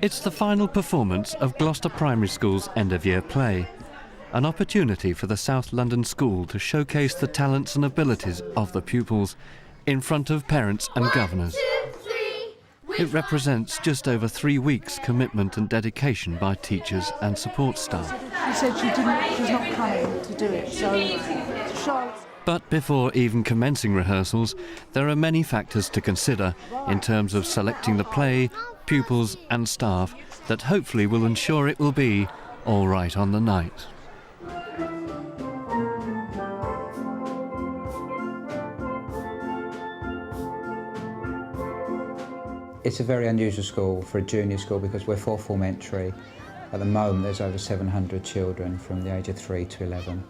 It's the final performance of Gloucester Primary School's end-of-year play, an opportunity for the South London school to showcase the talents and abilities of the pupils in front of parents and governors. It represents just over 3 weeks' commitment and dedication by teachers and support staff. She said she's not coming to do it, so Charlotte's... But before even commencing rehearsals, there are many factors to consider in terms of selecting the play, pupils and staff that hopefully will ensure it will be all right on the night. It's a very unusual school for a junior school because we're fourth form entry. At the moment there's over 700 children from the age of 3 to 11.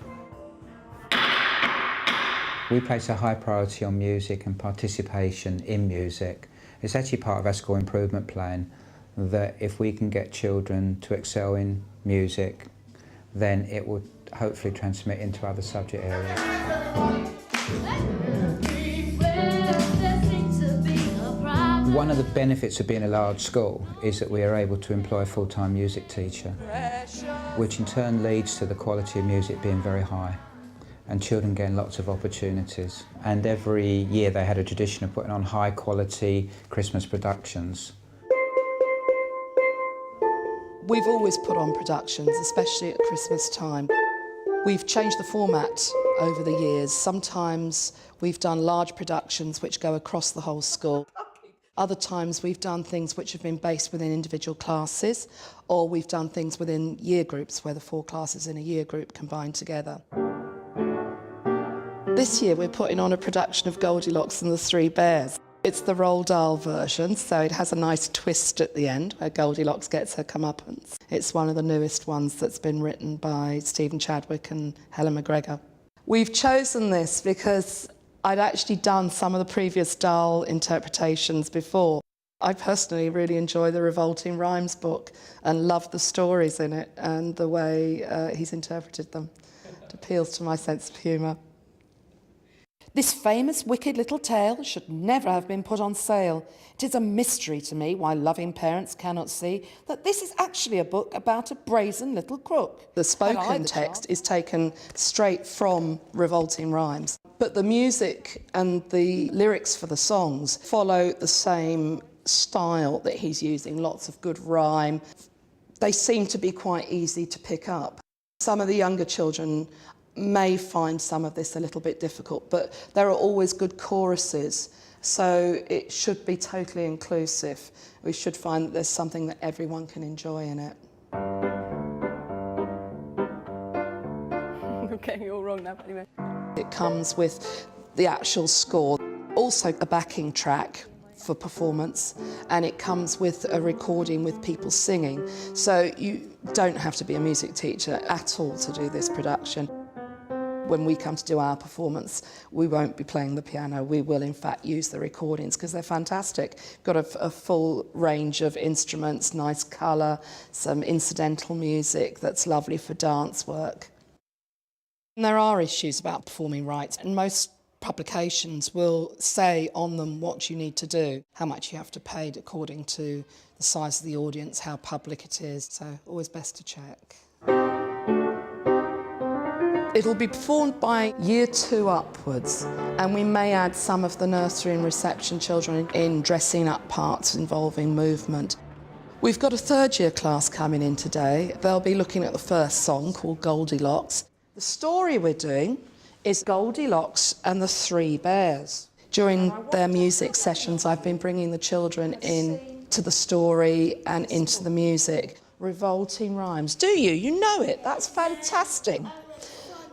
We place a high priority on music and participation in music. It's actually part of our school improvement plan that if we can get children to excel in music, then it will hopefully transmit into other subject areas. One of the benefits of being a large school is that we are able to employ a full-time music teacher, which in turn leads to the quality of music being very high. And children gain lots of opportunities. And every year they had a tradition of putting on high quality Christmas productions. We've always put on productions, especially at Christmas time. We've changed the format over the years. Sometimes we've done large productions which go across the whole school. Other times we've done things which have been based within individual classes, or we've done things within year groups where the 4 classes in a year group combine together. This year we're putting on a production of Goldilocks and the Three Bears. It's the Roald Dahl version, so it has a nice twist at the end where Goldilocks gets her comeuppance. It's one of the newest ones that's been written by Stephen Chadwick and Helen McGregor. We've chosen this because I'd actually done some of the previous Dahl interpretations before. I personally really enjoy the Revolting Rhymes book and love the stories in it and the way he's interpreted them. It appeals to my sense of humour. This famous wicked little tale should never have been put on sale. It is a mystery to me why loving parents cannot see that this is actually a book about a brazen little crook. The spoken text is taken straight from Revolting Rhymes, but the music and the lyrics for the songs follow the same style that he's using, lots of good rhyme. They seem to be quite easy to pick up. Some of the younger children may find some of this a little bit difficult, but there are always good choruses, so it should be totally inclusive. We should find that there's something that everyone can enjoy in it. I'm getting it all wrong now, anyway. It comes with the actual score, also a backing track for performance, and it comes with a recording with people singing, so you don't have to be a music teacher at all to do this production. When we come to do our performance, we won't be playing the piano. We will, in fact, use the recordings because they're fantastic. Got a full range of instruments, nice colour, some incidental music that's lovely for dance work. And there are issues about performing rights, and most publications will say on them what you need to do, how much you have to pay according to the size of the audience, how public it is, so always best to check. It'll be performed by year 2 upwards, and we may add some of the nursery and reception children in dressing up parts involving movement. We've got a 3rd year class coming in today. They'll be looking at the first song called Goldilocks. The story we're doing is Goldilocks and the Three Bears. During their music sessions, I've been bringing the children in to the story and into the music. Revolting Rhymes. Do you? You know it. That's fantastic.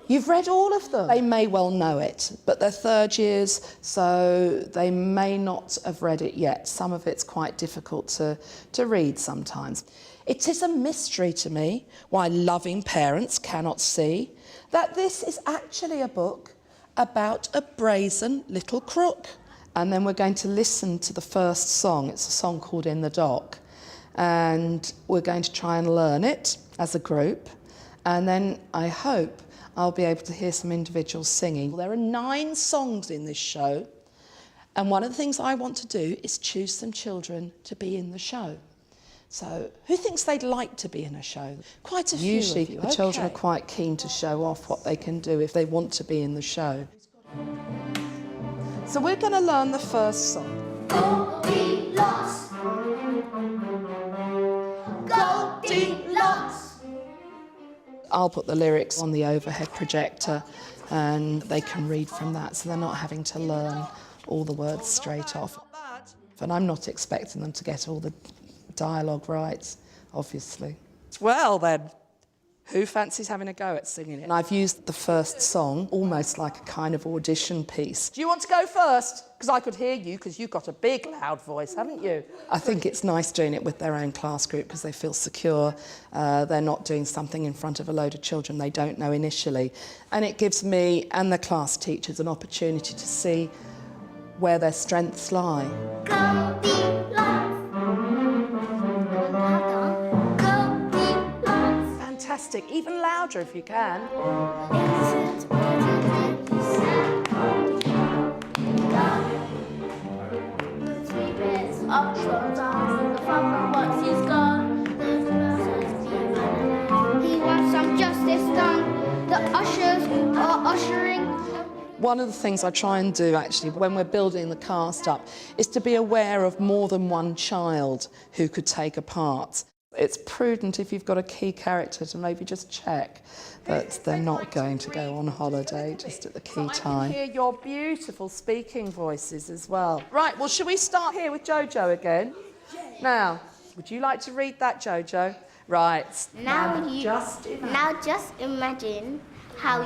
You've read all of them. They may well know it, but they're 3rd years, so they may not have read it yet. Some of it's quite difficult to read sometimes. It is a mystery to me why loving parents cannot see that this is actually a book about a brazen little crook. And then we're going to listen to the first song. It's a song called In the Dock. And we're going to try and learn it as a group. And then I hope I'll be able to hear some individuals singing. There are 9 songs in this show, and one of the things I want to do is choose some children to be in the show. So, who thinks they'd like to be in a show? Quite a few. Usually, the children are quite keen to show off what they can do if they want to be in the show. So we're going to learn the first song. Goldilocks. Goldilocks. I'll put the lyrics on the overhead projector and they can read from that, so they're not having to learn all the words straight off. And I'm not expecting them to get all the dialogue right, obviously. Well then, who fancies having a go at singing it? And I've used the first song almost like a kind of audition piece. Do you want to go first? Because I could hear you, because you've got a big loud voice, haven't you? I think it's nice doing it with their own class group because they feel secure. They're not doing something in front of a load of children they don't know initially. And it gives me and the class teachers an opportunity to see where their strengths lie. Fantastic, even louder if you can. He wants some justice done. The ushers are ushering. One of the things I try and do actually when we're building the cast up is to be aware of more than one child who could take a part. It's prudent if you've got a key character to maybe just check that they're not going to go on holiday just at the key time. I can hear your beautiful speaking voices as well. Right, well, should we start here with Jojo again? Now, would you like to read that, Jojo? Right. Now just imagine how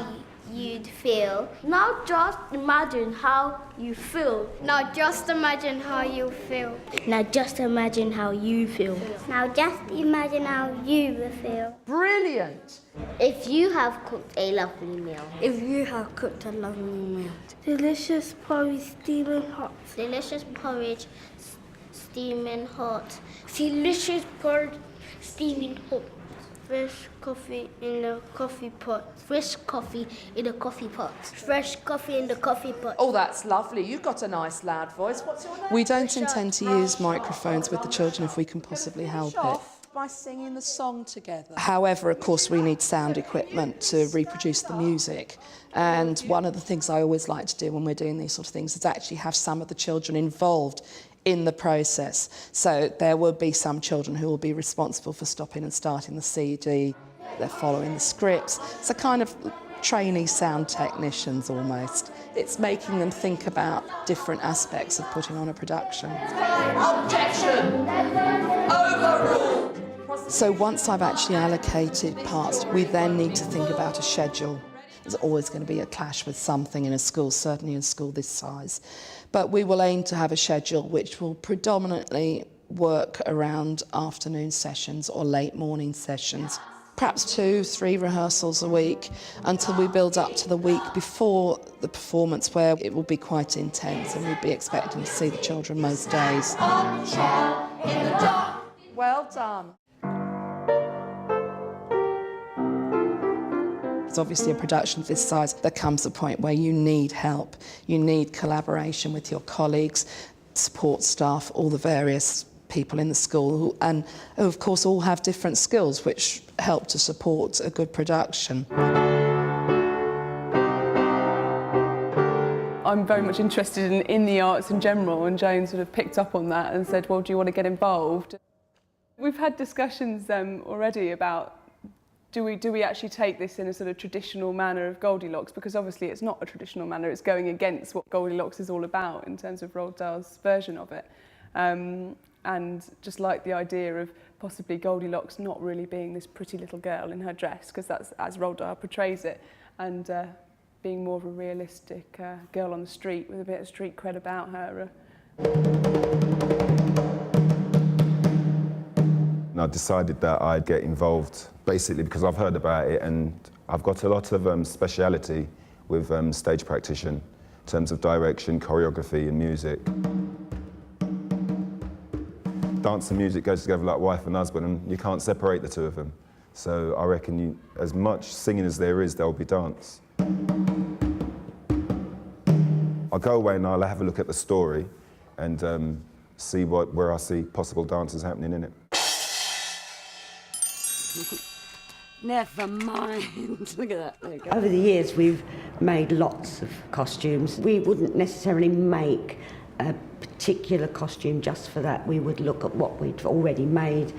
you'd feel. Now just imagine how you feel. Now just imagine how you feel. Now just imagine how you feel. Now just imagine how you will feel. Brilliant. If you have cooked a lovely meal. If you have cooked a lovely meal. Delicious porridge steaming hot. Delicious porridge steaming hot. Delicious porridge steaming hot. Fresh coffee in the coffee pot. Fresh coffee in the coffee pot. Fresh coffee in the coffee pot. Oh, that's lovely. You've got a nice loud voice. What's your name? We don't intend to use microphones with the children if we can possibly help it. By singing the song together. However, of course, we need sound equipment to reproduce the music. And one of the things I always like to do when we're doing these sort of things is actually have some of the children involved in the process. So there will be some children who will be responsible for stopping and starting the CD. They're following the scripts. It's a kind of trainee sound technicians almost. It's making them think about different aspects of putting on a production. Objection! Overruled! So once I've actually allocated parts, we then need to think about a schedule. There's always going to be a clash with something in a school, certainly in a school this size. But we will aim to have a schedule which will predominantly work around afternoon sessions or late morning sessions. Perhaps 2-3 rehearsals a week until we build up to the week before the performance where it will be quite intense and we'd be expecting to see the children most days. Well done. It's obviously a production of this size. There comes a point where you need help. You need collaboration with your colleagues, support staff, all the various people in the school, and who of course all have different skills which help to support a good production. I'm very much interested in the arts in general, and Jane sort of picked up on that and said, well, do you want to get involved? We've had discussions already about do we actually take this in a sort of traditional manner of Goldilocks, because obviously it's not a traditional manner, it's going against what Goldilocks is all about in terms of Roald Dahl's version of it. And just like the idea of possibly Goldilocks not really being this pretty little girl in her dress, because that's as Roald Dahl portrays it, and being more of a realistic girl on the street with a bit of street cred about her. I decided that I'd get involved basically because I've heard about it and I've got a lot of speciality with stage practitioner in terms of direction, choreography and music. Dance and music goes together like wife and husband, and you can't separate the two of them. So I reckon as much singing as there is, there'll be dance. I'll go away and I'll have a look at the story and see where I see possible dances happening in it. Never mind. Look at that. There you go. Over the years, we've made lots of costumes. We wouldn't necessarily make a particular costume just for that. We would look at what we'd already made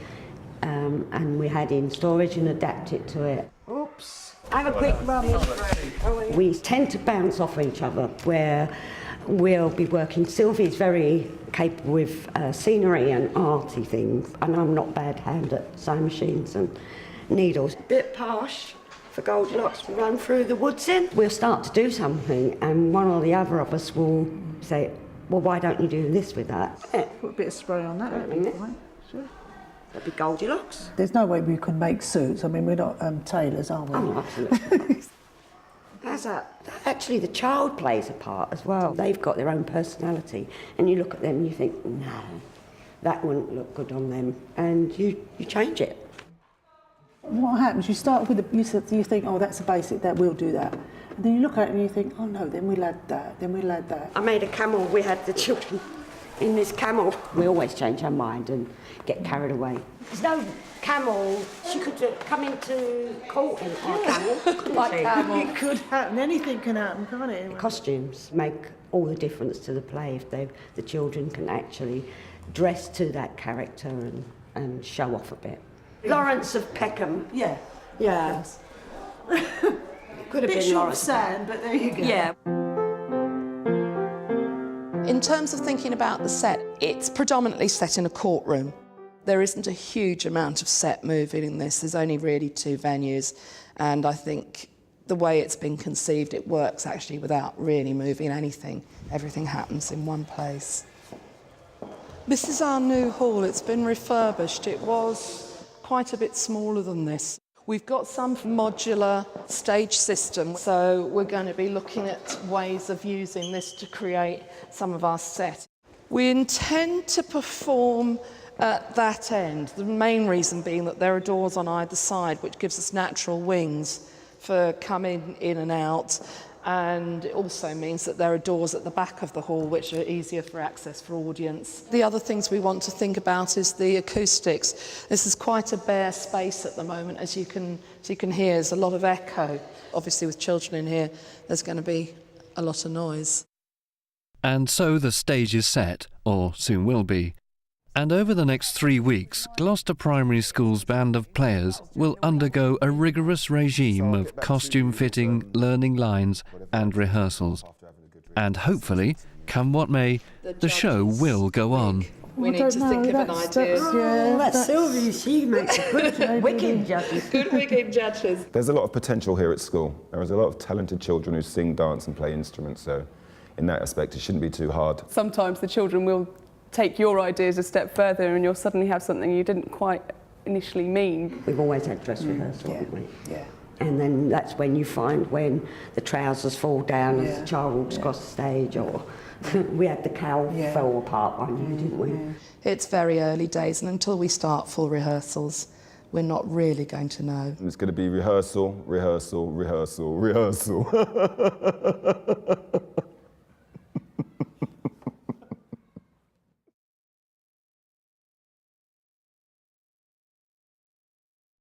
and we had in storage and adapt it to it. Oops. Have a quick rummage. We tend to bounce off each other, where we'll be working. Sylvie's very capable with scenery and arty things, and I'm not bad hand at sewing machines and needles. Bit posh for Goldilocks to run through the woods in. We'll start to do something and one or the other of us will say, well, why don't you do this with that? Put a bit of spray on that, that'd be fine. Sure. That'd be Goldilocks. There's no way we can make suits. I mean, we're not tailors, are we? Oh, absolutely. Actually, the child plays a part as well. They've got their own personality and you look at them and you think, no, that wouldn't look good on them, and you change it. What happens? You start with you think, oh, that's a basic, that we'll do that. And then you look at it and you think, oh no, then we'll add that, then we'll add that. I made a camel. We had the children in this camel. We always change our mind and get carried away. There's no camel. She could come into court in our camel. Like camel. It could happen. Anything can happen, can't it? The costumes make all the difference to the play if the children can actually dress to that character and show off a bit. Lawrence of Peckham. Yeah. Yeah. Could have Bit been short of Lawrence. sand, but there you go. Yeah. In terms of thinking about the set, it's predominantly set in a courtroom. There isn't a huge amount of set moving in this. There's only really 2 venues, and I think the way it's been conceived, it works actually without really moving anything. Everything happens in one place. This is our new hall. It's been refurbished. It was quite a bit smaller than this. We've got some modular stage system, so we're going to be looking at ways of using this to create some of our set. We intend to perform at that end, the main reason being that there are doors on either side, which gives us natural wings for coming in and out, and it also means that there are doors at the back of the hall which are easier for access for audience. The other things we want to think about is the acoustics. This is quite a bare space at the moment, as you can hear. There's a lot of echo. Obviously with children in here, there's going to be a lot of noise. And so the stage is set, or soon will be. And over the next 3 weeks, Gloucester Primary School's band of players will undergo a rigorous regime of costume fitting, learning lines and rehearsals. And hopefully, come what may, the show will go on. We need to think of an idea. That's Sylvie. She makes good wicked judges. Good wicked judges. There's a lot of potential here at school. There is a lot of talented children who sing, dance and play instruments, so in that aspect it shouldn't be too hard. Sometimes the children will take your ideas a step further and you'll suddenly have something you didn't quite initially mean. We've always had dress rehearsal, haven't we? Yeah. And then that's when you find when the trousers fall down as the child walks across the stage, or we had the cowl fell apart one year, didn't we? Yeah. It's very early days, and until we start full rehearsals, we're not really going to know. It's going to be rehearsal, rehearsal, rehearsal, rehearsal.